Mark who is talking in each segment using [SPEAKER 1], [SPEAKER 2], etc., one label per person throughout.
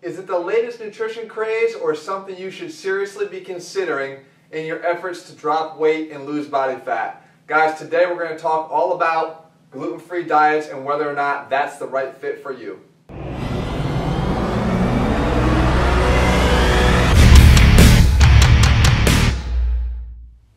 [SPEAKER 1] Is it the latest nutrition craze or something you should seriously be considering in your efforts to drop weight and lose body fat? Guys, today we're going to talk all about gluten-free diets and whether or not that's the right fit for you.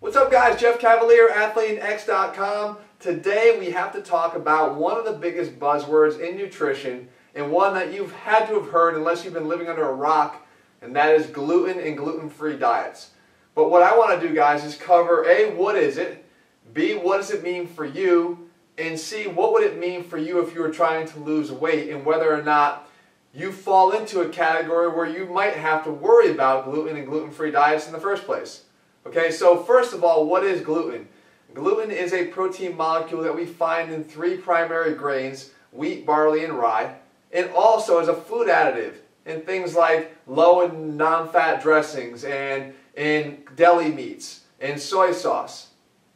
[SPEAKER 1] What's up guys, Jeff Cavaliere, ATHLEAN-X.com. Today we have to talk about one of the biggest buzzwords in nutrition and one that you've had to have heard unless you've been living under a rock, and that is gluten and gluten-free diets. But what I want to do guys is cover A, what is it, B, what does it mean for you, and C, what would it mean for you if you were trying to lose weight and whether or not you fall into a category where you might have to worry about gluten and gluten-free diets in the first place. Okay, so first of all, what is gluten? Gluten is a protein molecule that we find in three primary grains, wheat, barley, and rye, and also as a food additive in things like low and non-fat dressings and in deli meats and soy sauce.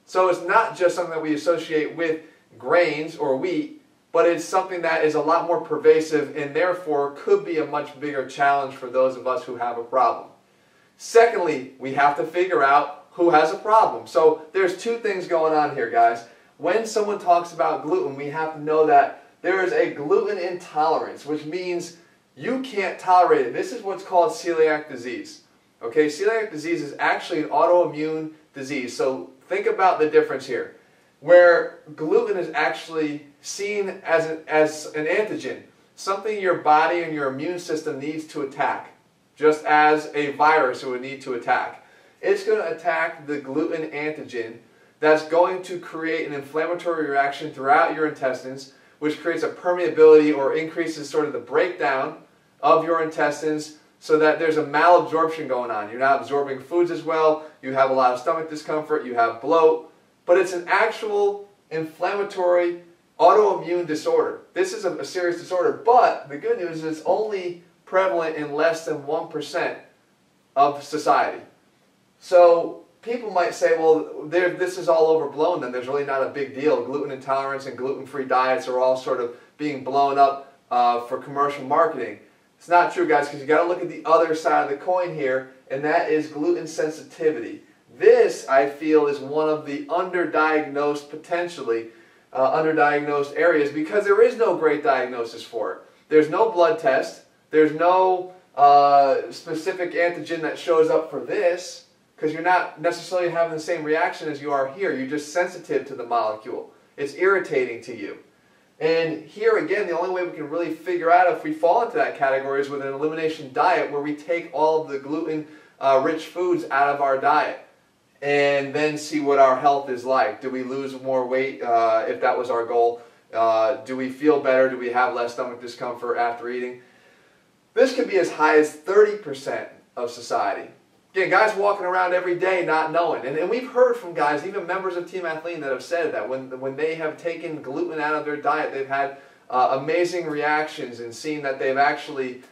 [SPEAKER 1] So it's not just something that we associate with grains or wheat, but it's something that is a lot more pervasive and therefore could be a much bigger challenge for those of us who have a problem. Secondly, we have to figure out who has a problem. So there's two things going on here, guys. When someone talks about gluten, we have to know that there is a gluten intolerance, which means you can't tolerate it. This is what's called celiac disease. Okay, celiac disease is actually an autoimmune disease. So think about the difference here. Where gluten is actually seen as an antigen, something your body and your immune system needs to attack, just as a virus would need to attack. It's going to attack the gluten antigen that's going to create an inflammatory reaction throughout your intestines, which creates a permeability or increases sort of the breakdown of your intestines so that there's a malabsorption going on. You're not absorbing foods as well, you have a lot of stomach discomfort, you have bloat, but it's an actual inflammatory autoimmune disorder. This is a serious disorder, but the good news is it's only prevalent in less than 1% of society. So people might say, well, this is all overblown, then there's really not a big deal. Gluten intolerance and gluten-free diets are all sort of being blown up for commercial marketing. It's not true, guys, because you got to look at the other side of the coin here, and that is gluten sensitivity. This, I feel, is one of the underdiagnosed, potentially underdiagnosed areas because there is no great diagnosis for it. There's no blood test. There's no specific antigen that shows up for this, because you're not necessarily having the same reaction as you are here. You're just sensitive to the molecule. It's irritating to you. And here again, the only way we can really figure out if we fall into that category is with an elimination diet where we take all of the gluten-rich foods out of our diet and then see what our health is like. Do we lose more weight if that was our goal? Do we feel better? Do we have less stomach discomfort after eating? This could be as high as 30% of society. Again, guys walking around every day not knowing. And we've heard from guys, even members of Team Athlean, that have said that when they have taken gluten out of their diet, they've had amazing reactions and seen that they've actually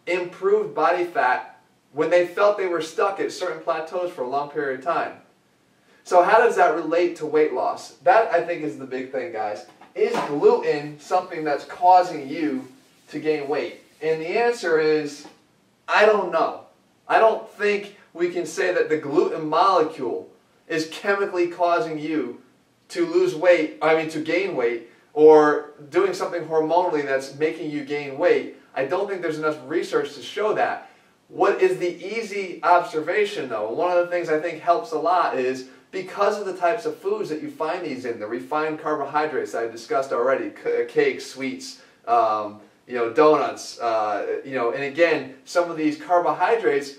[SPEAKER 1] improved body fat when they felt they were stuck at certain plateaus for a long period of time. So how does that relate to weight loss? That, I think, is the big thing, guys. Is gluten something that's causing you to gain weight? And the answer is, I don't know. I don't think we can say that the gluten molecule is chemically causing you to lose weight, to gain weight, or doing something hormonally that's making you gain weight. I don't think there's enough research to show that. What is the easy observation though? One of the things I think helps a lot is because of the types of foods that you find these in, the refined carbohydrates that I discussed already, cakes, sweets, donuts, and again, some of these carbohydrates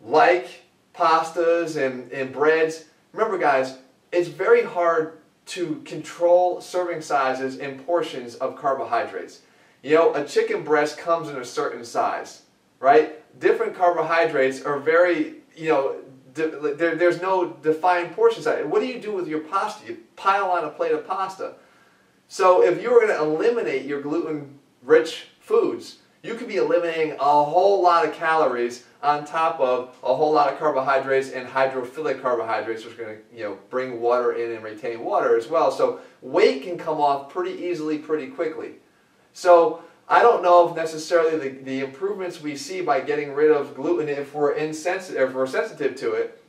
[SPEAKER 1] like pastas and breads. Remember guys, it's very hard to control serving sizes and portions of carbohydrates. A chicken breast comes in a certain size, right? Different carbohydrates are very, there's no defined portion size. What do you do with your pasta? You pile on a plate of pasta. So if you were going to eliminate your gluten-rich foods, you could be eliminating a whole lot of calories on top of a whole lot of carbohydrates and hydrophilic carbohydrates, which are going to bring water in and retain water as well. So weight can come off pretty easily, pretty quickly. So I don't know if necessarily the improvements we see by getting rid of gluten, if we're sensitive to it,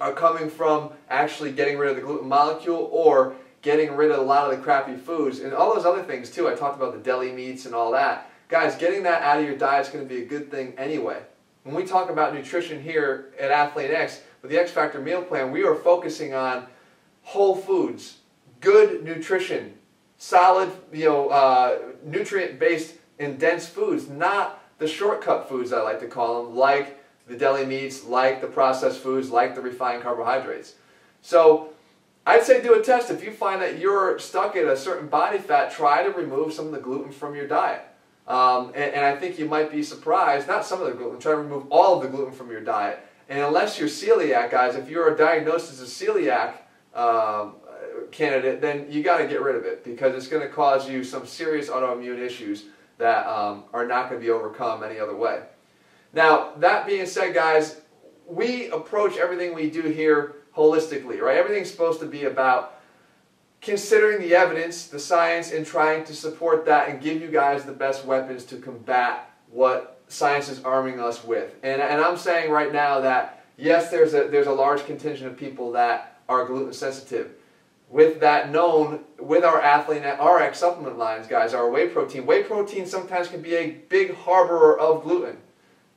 [SPEAKER 1] are coming from actually getting rid of the gluten molecule or getting rid of a lot of the crappy foods and all those other things too. I talked about the deli meats and all that. Guys, getting that out of your diet is going to be a good thing anyway. When we talk about nutrition here at ATHLEAN-X, with the X Factor meal plan, we are focusing on whole foods, good nutrition, solid, nutrient-based and dense foods, not the shortcut foods I like to call them, like the deli meats, like the processed foods, like the refined carbohydrates. So I'd say do a test. If you find that you're stuck at a certain body fat, try to remove some of the gluten from your diet. And I think you might be surprised, not some of the gluten, try to remove all of the gluten from your diet. And unless you're celiac, guys, if you're diagnosed as a celiac candidate, then you got to get rid of it because it's going to cause you some serious autoimmune issues that are not going to be overcome any other way. Now, that being said, guys, we approach everything we do here holistically, right? Everything's supposed to be about considering the evidence, the science, and trying to support that and give you guys the best weapons to combat what science is arming us with. And I'm saying right now that, yes, there's a large contingent of people that are gluten sensitive. With that known, with our ATHLEAN-RX supplement lines, guys, our whey protein sometimes can be a big harborer of gluten.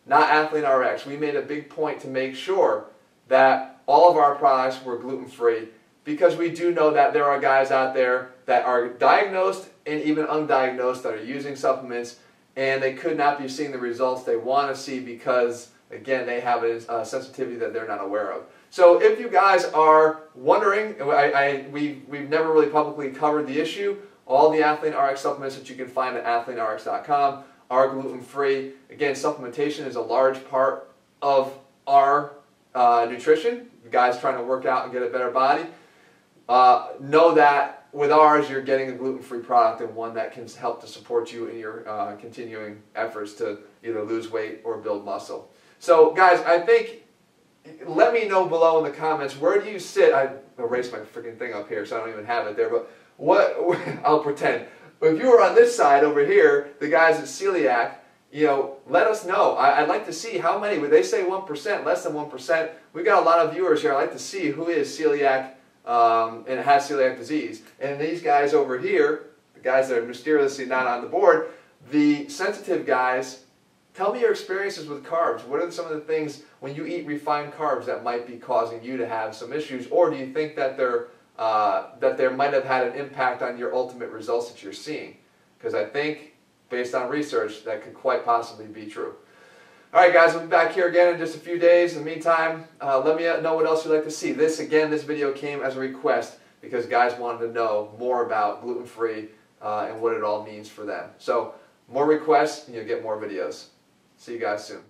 [SPEAKER 1] Not ATHLEAN-RX. We made a big point to make sure that all of our products were gluten-free because we do know that there are guys out there that are diagnosed and even undiagnosed that are using supplements and they could not be seeing the results they want to see because, again, they have a sensitivity that they're not aware of. So if you guys are wondering, we've never really publicly covered the issue, all the ATHLEAN-RX supplements that you can find at ATHLEAN-RX.com are gluten-free. Again, supplementation is a large part of our nutrition. You guys trying to work out and get a better body, know that with ours you're getting a gluten-free product and one that can help to support you in your continuing efforts to either lose weight or build muscle. So guys, I think, let me know below in the comments, where do you sit? I erased my freaking thing up here so I don't even have it there, but I'll pretend. But if you were on this side over here, the guys at celiac, let us know. I'd like to see how many, would they say 1%, less than 1%? We've got a lot of viewers here. I'd like to see who is celiac and has celiac disease. And these guys over here, the guys that are mysteriously not on the board, the sensitive guys, tell me your experiences with carbs. What are some of the things when you eat refined carbs that might be causing you to have some issues? Or do you think that there might have had an impact on your ultimate results that you're seeing? Because I think, based on research, that could quite possibly be true. All right, guys, we'll be back here again in just a few days. In the meantime, let me know what else you'd like to see. This video came as a request because guys wanted to know more about gluten-free and what it all means for them. So, more requests and you'll get more videos. See you guys soon.